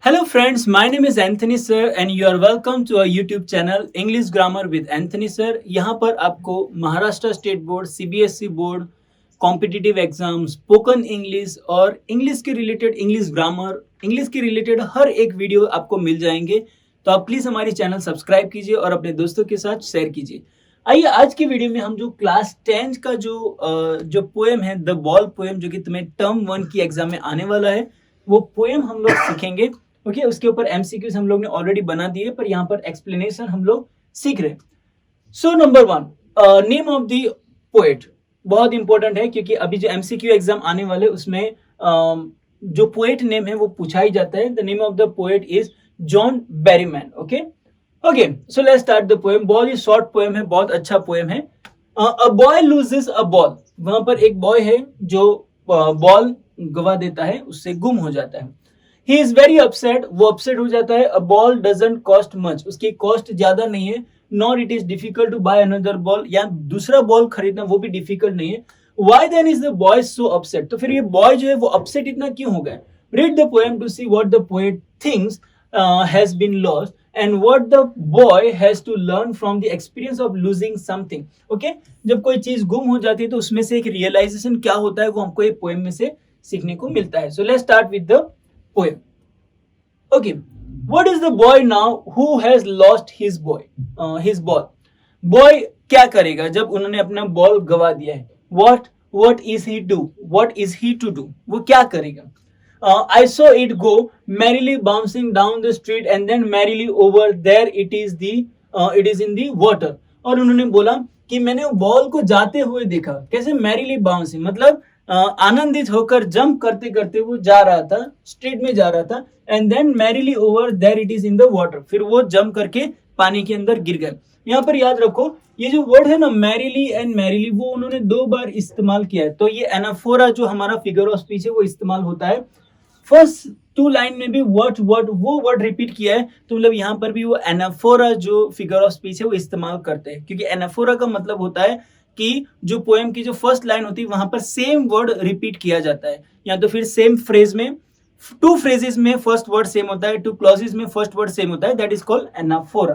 Hello friends, my name is Anthony sir and you are welcome to our YouTube channel English Grammar with Anthony sir। यहाँ पर आपको Maharashtra state board, CBSE board, competitive exam, spoken English और English के related English grammar, English के related हर एक video आपको मिल जाएंगे। तो आप प्लीज़ हमारी चैनल सब्सक्राइब कीजिए और अपने दोस्तों के साथ शेयर कीजिए। आइए आज की वीडियो में हम जो क्लास 10 का जो पोएम है द बॉल पोएम, जो कि तुम्हें टर्म 1 की एग्जाम में आने वाला है, वो पोएम हम लोग सीखेंगे। ओके उसके ऊपर एमसीक्यूज हम लोग ने ऑलरेडी बना दिए, पर यहाँ पर एक्सप्लेनेशन हम लोग सीख रहे हैं। So number 1, name of the poet बहुत इंपॉर्टेंट है, क्योंकि अभी जो एमसीक्यू एग्जाम आने वाले उसमें जो पोएट नेम है वो पूछा ही जाता है। The name of the poet is John Berryman. Okay so let's start the poem. बहुत ही शॉर्ट पोएम है, बहुत अच्छा पोएम है। A boy loses a ball, वहां पर एक बॉय है जो बॉल गवा देता है, उससे गुम हो जाता है। He is very upset, वो upset हो जाता है। A ball doesn't cost much, उसकी कॉस्ट ज्यादा नहीं है। Nor it is difficult to buy another ball, या दूसरा बॉल खरीदना वो भी डिफिकल्ट नहीं है। Why then is the boy so upset? तो फिर ये बॉय जो है वो अपसेट इतना क्यों हो गया? Read the poem to see what the poet thinks has been lost and what the boy has to learn from the experience of losing something. Okay? जब कोई चीज गुम हो जाती है तो उसमें से एक रियलाइजेशन क्या होता है वो हमको ये पोएम में से सीखने को मिलता है। So let's start with the poem. Okay, what is the boy now who has lost his ball? Boy क्या करेगा जब उन्होंने अपना बॉल गवा दिया है? What is he do? What is he to do? वो क्या करेगा? I saw it go merrily bouncing down the street and then merrily over there it is in the water. और उन्होंने बोला कि मैंने वो बॉल को जाते हुए देखा। कैसे? merrily bouncing मतलब आनंदित होकर जंप करते करते वो जा रहा था, स्ट्रीट में जा रहा था। And then merrily over there it is in the water, फिर वो जंप करके पानी के अंदर गिर गए। यहाँ पर याद रखो ये जो वर्ड है ना मैरीली एंड मैरीली, वो उन्होंने 2 बार इस्तेमाल किया है। तो ये एनाफोरा जो हमारा फिगर ऑफ स्पीच है वो इस्तेमाल होता है। फर्स्ट 2 लाइन में भी वो वर्ड रिपीट किया है, तो मतलब यहाँ पर भी वो एनाफोरा जो फिगर ऑफ स्पीच है वो इस्तेमाल करते हैं, क्योंकि एनाफोरा का मतलब होता है कि जो पोएम की जो फर्स्ट लाइन होती है वहां पर सेम वर्ड रिपीट किया जाता है, या तो फिर सेम फ्रेज में 2 फ्रेजेस में फर्स्ट वर्ड सेम होता है, 2 क्लॉजेस में फर्स्ट वर्ड सेम होता है। That is called anaphora.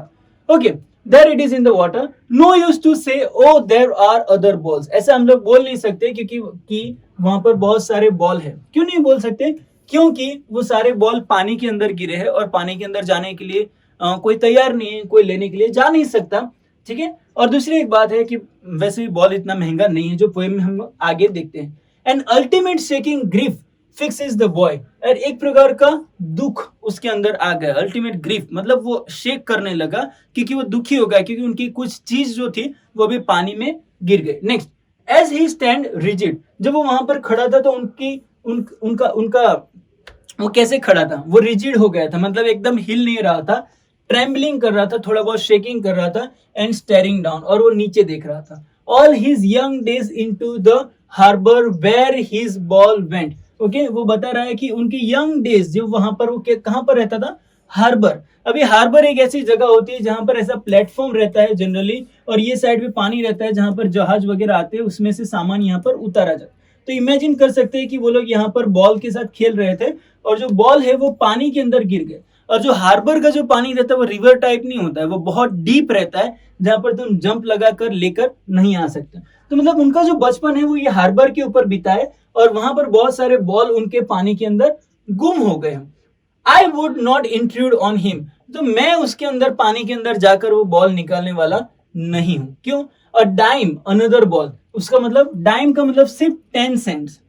Okay, there it is in the water. No use to say O there are other balls, ऐसा हम लोग बोल नहीं सकते क्योंकि वहां पर बहुत सारे बॉल है। क्यों नहीं बोल सकते? क्योंकि वो सारे बॉल पानी के अंदर गिरे हैं और पानी के अंदर जाने के लिए कोई तैयार नहीं है, कोई लेने के लिए जा नहीं सकता। ठीक है, और दूसरी एक बात है कि वैसे भी बॉल इतना महंगा नहीं है, जो पोएम में हम आगे देखते हैं। An ultimate shaking grief fixes the boy, और एक प्रकार का दुख उसके अंदर आ गया। अल्टीमेट ग्रीफ मतलब वो शेक करने लगा क्योंकि वो दुखी हो गया, क्योंकि उनकी कुछ चीज जो थी वो भी पानी में गिर गई। Next, as he stand rigid, जब वो वहां पर खड़ा था तो उनका वो कैसे खड़ा था? वो रिजिड हो गया था, मतलब एकदम हिल नहीं रहा था, ट्रेम्बलिंग कर रहा था, थोड़ा बहुत शेकिंग कर रहा था। एंड स्टेरिंग डाउन, और वो नीचे देख रहा था। All his young days into the harbour where his ball went. Okay, वो बता रहा है कि उनके यंग डेज जो वहां पर वो कहां पर रहता था? हार्बर। अभी हार्बर एक ऐसी जगह होती है जहां पर ऐसा प्लेटफॉर्म रहता है जनरली, और ये साइड में पानी रहता है जहां पर जहाज वगैरह आते हैं, उसमें से सामान यहाँ पर उतारा जाता है। तो इमेजिन कर सकते हैं कि वो लोग यहाँ पर बॉल के साथ खेल रहे थे और जो बॉल है वो पानी के अंदर गिर गए। और जो हार्बर का जो पानी रहता है वो रिवर टाइप नहीं होता है, वो बहुत डीप रहता है जहां पर तुम जंप लगा कर लेकर नहीं आ सकते। तो मतलब उनका जो बचपन है वो ये हार्बर के ऊपर बीता है, और वहां पर बहुत सारे बॉल उनके पानी के अंदर गुम हो गए हैं। I would not intrude on him, तो मैं उसके अंदर पानी के अंदर जाकर वो बॉल निकालने वाला नहीं हूं। क्यों? अ डाइम अनदर बॉल, उसका मतलब डाइम का मतलब सिर्फ 10 सेंट्स।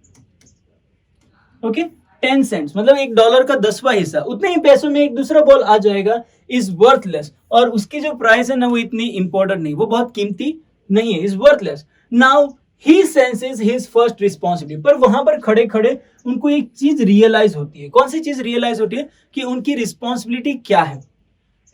ओके, 10 सेंट्स मतलब $1 का 10वां हिस्सा, उतने ही पैसों में एक दूसरा बॉल आ जाएगा, इज वर्थलेस। और उसकी जो प्राइस है ना वो इतनी इंपॉर्टेंट नहीं, वो बहुत कीमती नहीं है, is worthless. Now he senses his first responsibility, पर वहां पर खड़े खड़े उनको एक चीज रियलाइज होती है। कौन सी चीज रियलाइज होती है? कि उनकी रिस्पॉन्सिबिलिटी क्या है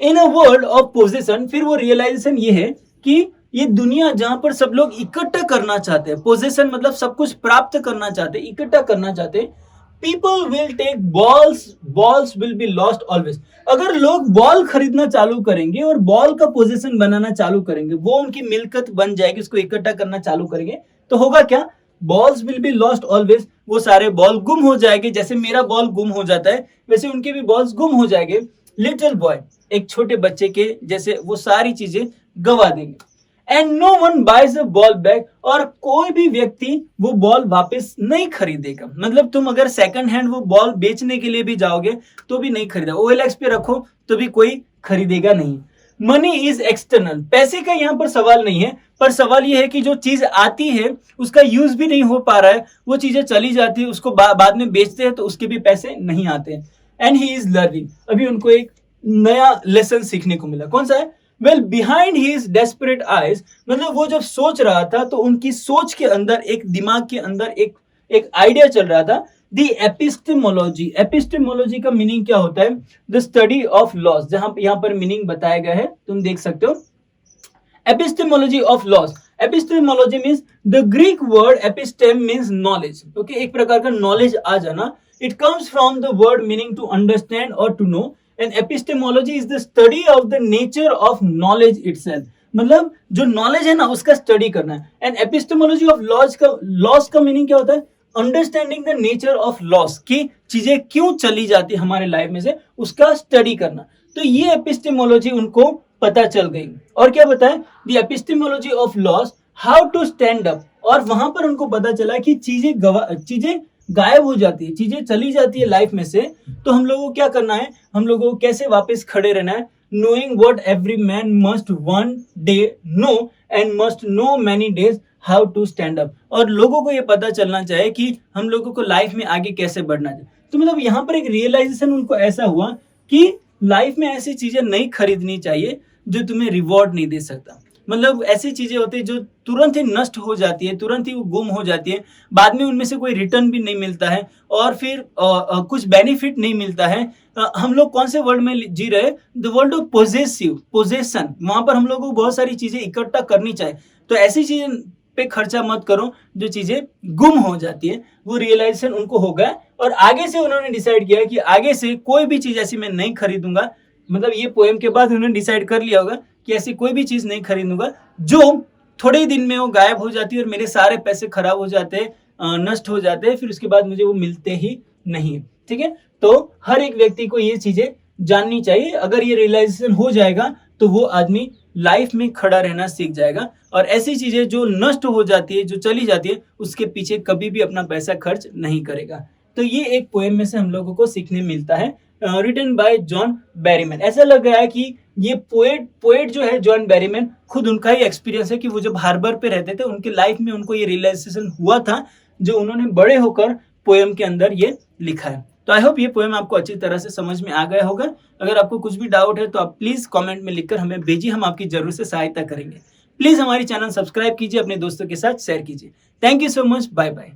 इन अ वर्ल्ड ऑफ पोजेशन। फिर वो रियलाइजेशन ये है कि ये दुनिया जहां पर सब लोग इकट्ठा करना चाहते हैं, पोजेशन मतलब सब कुछ प्राप्त करना चाहते हैं, इकट्ठा करना चाहते हैं। People will take balls will be lost always. अगर लोग बॉल खरीदना चालू करेंगे और बॉल का पोजीशन बनाना चालू करेंगे, वो उनकी मिलकत बन जाएगी, उसको इकट्ठा करना चालू करेंगे, तो होगा क्या? Balls will be lost always, वो सारे बॉल गुम हो जाएंगे। जैसे मेरा बॉल गुम हो जाता है वैसे उनके भी बॉल्स गुम हो जाएंगे। लिटिल बॉय, एक छोटे बच्चे के जैसे वो सारी चीजें गवा देंगे। And no one buys a ball back, और कोई भी व्यक्ति वो बॉल वापस नहीं खरीदेगा। मतलब तुम अगर सेकंड हैंड वो बॉल बेचने के लिए भी जाओगे तो भी नहीं खरीदेगा। OLX पे रखो तो भी कोई खरीदेगा नहीं। मनी इज एक्सटर्नल, पैसे का यहाँ पर सवाल नहीं है, पर सवाल ये है कि जो चीज आती है उसका यूज भी नहीं हो पा रहा है, वो चीजें चली जाती है, उसको बाद में बेचते हैं तो उसके भी पैसे नहीं आते। एंड ही इज लर्निंग, अभी उनको एक नया लेसन सीखने को मिला। कौन सा है? Well behind his desperate eyes, मतलब वो जब सोच रहा था तो उनकी सोच के अंदर, एक दिमाग के अंदर एक आइडिया चल रहा था। द एपिस्टेमोलॉजी, एपिस्टेमोलॉजी का मीनिंग क्या होता है? द स्टडी ऑफ लॉस, जहां यहाँ पर मीनिंग बताया गया है, तुम देख सकते हो। Epistemology of loss, epistemology means the Greek word episteme means knowledge. Okay, एक प्रकार का नॉलेज आ जाना। It comes from the word meaning to understand और to know, and epistemology is the study of the nature of knowledge itself, मतलब जो knowledge है ना उसका स्टडी करना है। एंड एपिस्टेमोलॉजी ऑफ लॉस का मीनिंग क्या होता है? Understanding the nature of loss, की चीजें क्यों चली जाती है हमारे लाइफ में से, उसका स्टडी करना। तो ये एपिस्टेमोलॉजी उनको पता चल गई। और क्या बताया? The epistemology of loss, how to stand up, और वहां पर उनको पता चला कि चीजें गायब हो जाती है, चीजें चली जाती है लाइफ में से, तो हम लोगों को क्या करना है, हम लोगों को कैसे वापस खड़े रहना है। Knowing what every man must one day know and must know many days how to stand up, और लोगों को ये पता चलना चाहिए कि हम लोगों को लाइफ में आगे कैसे बढ़ना चाहिए। तो मतलब यहाँ पर एक रियलाइजेशन उनको ऐसा हुआ कि लाइफ में ऐसी चीजें नहीं खरीदनी चाहिए जो तुम्हें रिवॉर्ड नहीं दे सकता। मतलब ऐसी चीजें होती है जो तुरंत ही नष्ट हो जाती है, तुरंत ही वो गुम हो जाती है, बाद में उनमें से कोई रिटर्न भी नहीं मिलता है और फिर कुछ बेनिफिट नहीं मिलता है। हम लोग कौन से वर्ल्ड में जी रहे हैं? The world of possession. वहां पर हम लोग को बहुत सारी चीजें इकट्ठा करनी चाहिए। तो ऐसी चीजें पे खर्चा मत करो जो चीजें गुम हो जाती है। वो रियलाइजेशन उनको हो गया और आगे से उन्होंने डिसाइड किया कि आगे से कोई भी चीज ऐसी मैं नहीं खरीदूंगा। मतलब ये पोएम के बाद उन्होंने डिसाइड कर लिया होगा कि ऐसी कोई भी चीज नहीं खरीदूंगा जो थोड़े ही दिन में वो गायब हो जाती है और मेरे सारे पैसे खराब हो जाते हैं, नष्ट हो जाते हैं, फिर उसके बाद मुझे वो मिलते ही नहीं। ठीक है, तो हर एक व्यक्ति को ये चीजें जाननी चाहिए। अगर ये रियलाइजेशन हो जाएगा तो वो आदमी लाइफ में खड़ा रहना सीख जाएगा और ऐसी चीजें जो नष्ट हो जाती है, जो चली जाती है, उसके पीछे कभी भी अपना पैसा खर्च नहीं करेगा। तो ये एक पोएम में से हम लोगों को सीखने मिलता है, रिटन बाय जॉन बैरीमैन। ऐसा लग रहा है कि ये पोएट जो है जॉन बैरीमैन, खुद उनका ही एक्सपीरियंस है कि वो जब हार्बर पे रहते थे उनके लाइफ में उनको ये रियलाइजेशन हुआ था जो उन्होंने बड़े होकर पोएम के अंदर ये लिखा है। तो आई होप ये पोएम आपको अच्छी तरह से समझ में आ गया होगा। अगर आपको कुछ भी डाउट है तो आप प्लीज कमेंट में लिखकर हमें भेजिए, हम आपकी जरूर से सहायता करेंगे। प्लीज हमारी चैनल सब्सक्राइब कीजिए, अपने दोस्तों के साथ शेयर कीजिए। Thank you so much, bye bye.